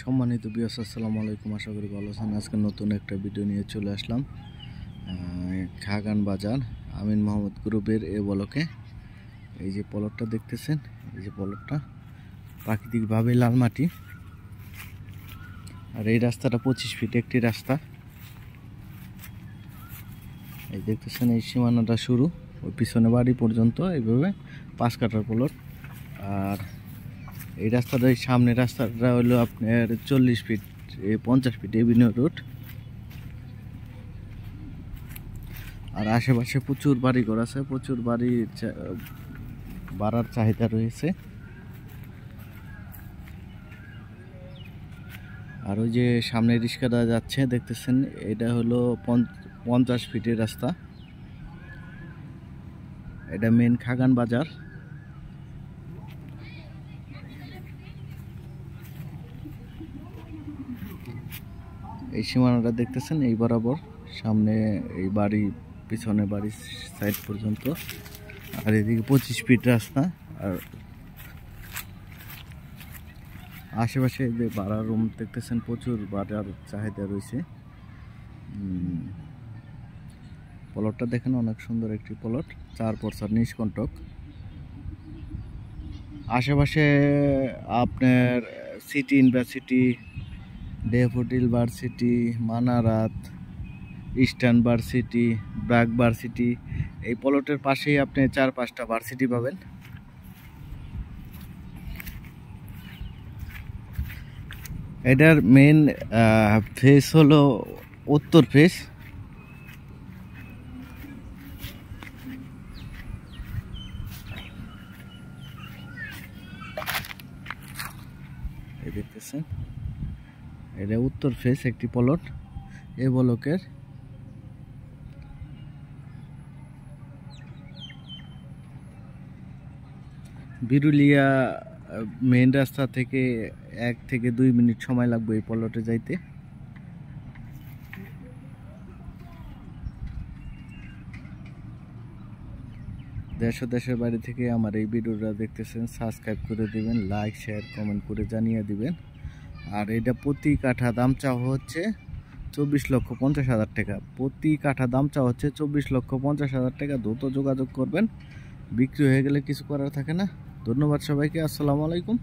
সম্মানিত ভিউয়ার্স, আসসালামু আলাইকুম। আশা করি ভালো আছেন। আজকে নতুন একটা ভিডিও নিয়ে চলে আসলাম খাগান বাজার আমিন মোহাম্মদ গ্রুপের এ ব্লকে। এই যে প্লটটা দেখতেছেন, এই যে প্লটটা প্রাকৃতিকভাবে লাল মাটি, আর এই রাস্তাটা 25 ফিট একটি রাস্তা। এই দেখতেছেন, এই সীমানাটা শুরু ওই পিছনে বাড়ি পর্যন্ত এইভাবে 5 কাঠার প্লট। আর এই রাস্তাটা, এই সামনের রাস্তাটা হলো আপনার 40 ফিট 50 ফিট এভিনিউ রোড। আর আশেপাশে প্রচুর বাড়িঘর আছে, প্রচুর বাড়ার চাহিদা রয়েছে। আর ওই যে সামনে রিক্সাটা যাচ্ছে দেখতেছেন, এটা হলো 50 ফিটের রাস্তা। এটা মেন খাগান বাজার। এই সীমানাটা দেখতেছেন, এই বরাবর সামনে এই বাড়ি, পিছনে বাড়ির সাইড পর্যন্ত। আর এদিকে 25 ফিট রাস্তা। আর আশেপাশে যে ভাড়ার রুম দেখতেছেন, প্রচুর ভাড়ার চাহিদা রয়েছে। প্লটটা দেখেন, অনেক সুন্দর একটি প্লট, 4 নিষ্কণ্টক। আশেপাশে আপনার city university, daffodil varsity, Manarat, eastern varsity, BRAC varsity, এই প্লটের পাশেই আপনি 4-5টা ভার্সিটি পাবেন। এটার মেন ফেস হলো উত্তর ফেস। এই দেখতেছেন, এটা উত্তর ফেস একটি প্লট এ ব্লকের। বিরুলিয়া মেন রাস্তা থেকে 1 থেকে 2 মিনিট সময় লাগবে এই প্লটে যাইতে। দেশ ও দেশের বাইরে থেকে আমার এই ভিডিওটা দেখতেছেন, সাবস্ক্রাইব করে দিবেন, লাইক শেয়ার কমেন্ট করে জানিয়ে দিবেন। আর এটা প্রতি কাঠা দাম চাওয়া হচ্ছে 24,50,000 টাকা। প্রতি কাঠা দাম চাওয়া হচ্ছে 24,50,000 টাকা। দ্রুত যোগাযোগ করবেন, বিক্রি হয়ে গেলে কিছু করার থাকে না। ধন্যবাদ সবাইকে, আসসালামু আলাইকুম।